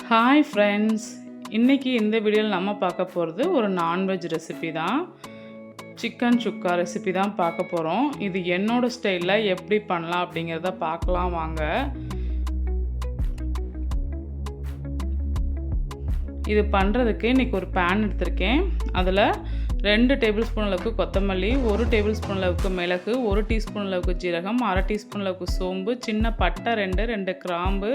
Hi friends, இன்றைக்கி இந்த வீடியோவில் நம்ம பார்க்க போகிறது ஒரு நான்வெஜ் ரெசிபி தான். சிக்கன் சுக்கா ரெசிபி தான் பார்க்க போகிறோம். இது என்னோடய ஸ்டைலில் எப்படி பண்ணலாம் அப்படிங்கிறத பார்க்கலாம் வாங்க. இது பண்ணுறதுக்கு இன்றைக்கி ஒரு பேன் எடுத்திருக்கேன். அதில் 2 டேபிள் ஸ்பூன் அளவுக்கு கொத்தமல்லி, 1 டேபிள் ஸ்பூன் அளவுக்கு மிளகு, 1 டீஸ்பூன் அளவுக்கு ஜீரகம், 1/2 டீஸ்பூன் அளவுக்கு சோம்பு, சின்ன பட்டை 2 கிராம்பு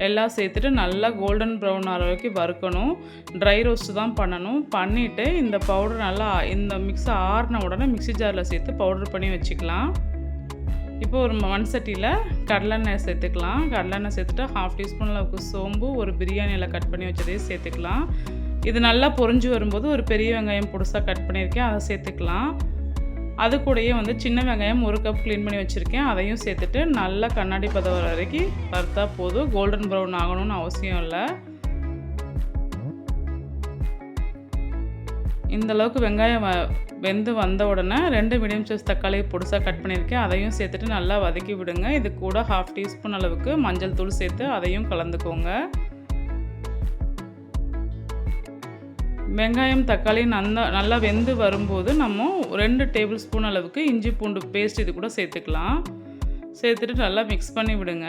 எல்லாம் சேர்த்துட்டு நல்லா கோல்டன் ப்ரௌன் ஆகிற வரைக்கும் வறுக்கணும். ட்ரை ரோஸ்ட்டு தான் பண்ணணும். பண்ணிவிட்டு இந்த பவுடர் நல்லா இந்த மிக்ஸ் ஆறின உடனே மிக்ஸி ஜாரில் சேர்த்து பவுடர் பண்ணி வச்சுக்கலாம். இப்போ ஒரு மண் சட்டியில் கடலெண்ணெய் சேர்த்துக்கலாம். கடலெண்ணெய் சேர்த்துட்டு 1/2 டீஸ்பூன் அளவுக்கு சோம்பு, ஒரு பிரியாணியில் கட் பண்ணி வச்சதையும் சேர்த்துக்கலாம். இது நல்லா பொரிஞ்சு வரும்போது ஒரு பெரிய வெங்காயம் பொடிசாக கட் பண்ணியிருக்கேன், அதை சேர்த்துக்கலாம். அது கூடயே சின்ன வெங்காயம் 1 கப் க்ளீன் பண்ணி வச்சுருக்கேன், அதையும் சேர்த்துட்டு நல்லா கண்ணாடி பதம் வர வரைக்கும் வறுத்தா போதும். கோல்டன் ப்ரௌன் ஆகணும்னு அவசியம் இல்லை. இந்தளவுக்கு வெங்காயம் வெந்து வந்த உடனே 2 மீடியம் சைஸ் தக்காளி பொடிசாக கட் பண்ணியிருக்கேன், அதையும் சேர்த்துட்டு நல்லா வதக்கி விடுங்க. இது கூட 1/2 டீஸ்பூன் அளவுக்கு மஞ்சள் தூள் சேர்த்து அதையும் கலந்துக்கோங்க. வெங்காயம் தக்காளி நல்லா வெந்து வரும்போது நம்ம 2 டேபிள் ஸ்பூன் அளவுக்கு இஞ்சி பூண்டு பேஸ்ட் இது கூட சேர்த்துக்கலாம். சேர்த்துட்டு நல்லா மிக்ஸ் பண்ணி விடுங்க.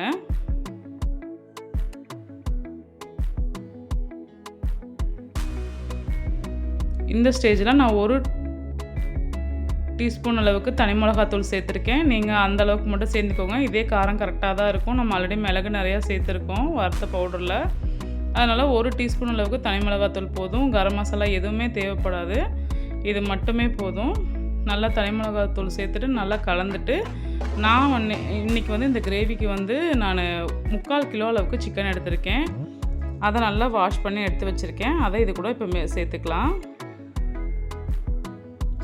இந்த ஸ்டேஜில் நான் 1 டீஸ்பூன் அளவுக்கு தனி மிளகாத்தூள் சேர்த்துருக்கேன். நீங்கள் அந்த அளவுக்கு மட்டும் சேர்த்துக்கோங்க. இதே காரம் கரெக்டாக தான் இருக்கும். நம்ம ஆல்ரெடி மிளகு நிறையா சேர்த்துருக்கோம் வறுத்த பவுடரில். அதனால் 1 டீஸ்பூன் அளவுக்கு தனி மிளகாத்தூள் போதும். கரம் மசாலா எதுவுமே தேவைப்படாது, இது மட்டுமே போதும். நல்லா தனி மிளகாத்தூள் சேர்த்துட்டு நல்லா கலந்துட்டு, நான் இன்றைக்கி இந்த கிரேவிக்கு நான் 3/4 கிலோ அளவுக்கு சிக்கன் எடுத்திருக்கேன். அதை நல்லா வாஷ் பண்ணி எடுத்து வச்சுருக்கேன். அதை இது கூட இப்போ சேர்த்துக்கலாம்.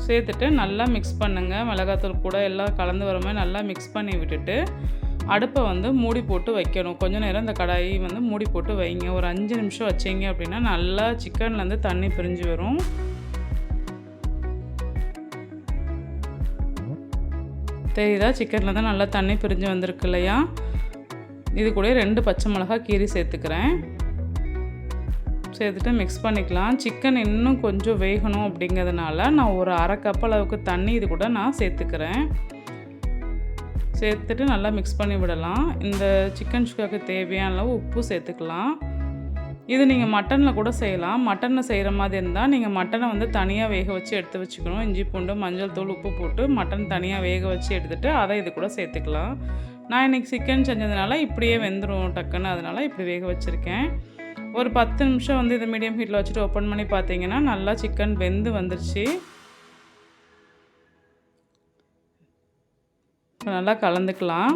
சேர்த்துட்டு நல்லா மிக்ஸ் பண்ணுங்கள். மிளகாத்தூள் கூட எல்லாம் கலந்து வர மாதிரி நல்லா மிக்ஸ் பண்ணி விட்டுட்டு அடுப்பை மூடி போட்டு வைக்கணும். கொஞ்சம் நேரம் இந்த கடாயி மூடி போட்டு வைங்க. ஒரு 5 நிமிஷம் வச்சிங்க அப்படின்னா நல்லா சிக்கன்லேருந்து தண்ணி பிரிஞ்சு வரும். தெரியுதா, சிக்கன்லேருந்து நல்லா தண்ணி பிரிஞ்சு வந்திருக்கு இல்லையா? இது கூட 2 பச்சை மிளகாய் கீரி சேர்த்துக்கிறேன். சேர்த்துட்டு மிக்ஸ் பண்ணிக்கலாம். சிக்கன் இன்னும் கொஞ்சம் வேகணும் அப்படிங்கிறதுனால நான் ஒரு 1/2 கப் அளவுக்கு தண்ணி இது கூட நான் சேர்த்துக்கிறேன். சேர்த்துட்டு நல்லா மிக்ஸ் பண்ணி விடலாம். இந்த சிக்கன் சுக்காவுக்கு தேவையான அளவு உப்பு சேர்த்துக்கலாம். இது நீங்கள் மட்டனில் கூட செய்யலாம். மட்டனில் செய்கிற மாதிரி இருந்தால் நீங்கள் மட்டனை தனியாக வேக வச்சு எடுத்து வச்சுக்கணும். இஞ்சி பூண்டு மஞ்சள் தூள் உப்பு போட்டு மட்டன் தனியாக வேக வச்சு எடுத்துகிட்டு அதை இது கூட சேர்த்துக்கலாம். நான் இன்றைக்கி சிக்கன் செஞ்சதுனால இப்படியே வெந்துடும் டக்குன்னு, அதனால் இப்படி வேக வச்சுருக்கேன். ஒரு 10 நிமிஷம் இது மீடியம் ஹீட்டில் வச்சுட்டு ஓப்பன் பண்ணி பார்த்தீங்கன்னா நல்லா சிக்கன் வெந்து வந்துருச்சு. நல்லா கலந்துக்கலாம்.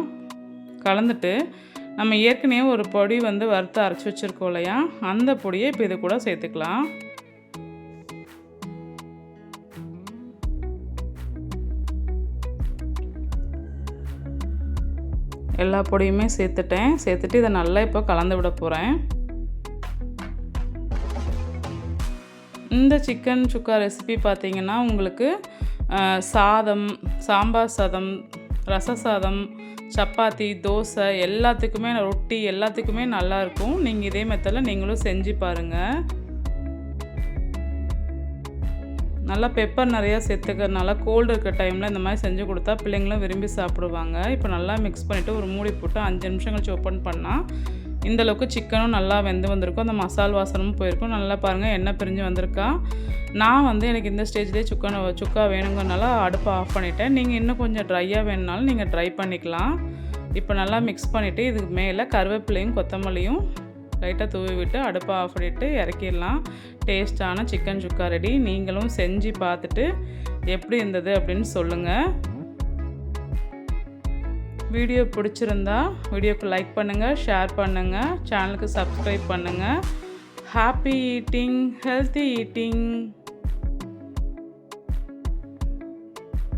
கலந்துட்டு நம்ம ஏற்கனவே ஒரு பொடி வறுத்து அரைச்சி வச்சுருக்கோம் இல்லையா, அந்த பொடியை இப்போ இது கூட சேர்த்துக்கலாம். எல்லா பொடியுமே சேர்த்துட்டேன். சேர்த்துட்டு இதை நல்லா இப்போ கலந்து விட போகிறேன். இந்த சிக்கன் சுக்கா ரெசிபி பார்த்திங்கன்னா உங்களுக்கு சாதம், சாம்பார் சாதம், ரச சாதம், சப்பாத்தி, தோசை எல்லாத்துக்குமே, ரொட்டி எல்லாத்துக்குமே நல்லாயிருக்கும். நீங்கள் இதே மெத்தடில் நீங்களும் செஞ்சு பாருங்கள். நல்லா பெப்பர் நிறையா சேர்த்துக்கிறதுனால கோல்டு இருக்கிற டைமில் இந்த மாதிரி செஞ்சு கொடுத்தா பிள்ளைங்களும் விரும்பி சாப்பிடுவாங்க. இப்போ நல்லா மிக்ஸ் பண்ணிவிட்டு ஒரு மூடி போட்டு 5 நிமிஷம் கழிச்சு ஓப்பன் பண்ணால் இந்தளவுக்கு சிக்கனும் நல்லா வெந்து வந்திருக்கும். அந்த மசால் வாசனமும் போயிருக்கும். நல்லா பாருங்கள், எண்ணெய் பிரிஞ்சு வந்திருக்கா. நான் எனக்கு இந்த ஸ்டேஜ்லேயே சுக்கா வேணுங்கிறனால அடுப்பை ஆஃப் பண்ணிவிட்டேன். நீங்கள் இன்னும் கொஞ்சம் ட்ரையாக வேணுனாலும் நீங்கள் ட்ரை பண்ணிக்கலாம். இப்போ நல்லா மிக்ஸ் பண்ணிவிட்டு இதுக்கு மேலே கருவேப்பிலையும் கொத்தமல்லியும் லைட்டாக தூவி விட்டு அடுப்பை ஆஃப் பண்ணிவிட்டு இறக்கிடலாம். டேஸ்ட்டான சிக்கன் சுக்கா ரெடி. நீங்களும் செஞ்சு பார்த்துட்டு எப்படி இருந்தது அப்படின்னு சொல்லுங்கள். வீடியோ பிடிச்சிருந்தா வீடியோக்கு லைக் பண்ணுங்கள், ஷேர் பண்ணுங்கள், சேனலுக்கு சப்ஸ்கிரைப் பண்ணுங்கள். Happy eating, healthy eating.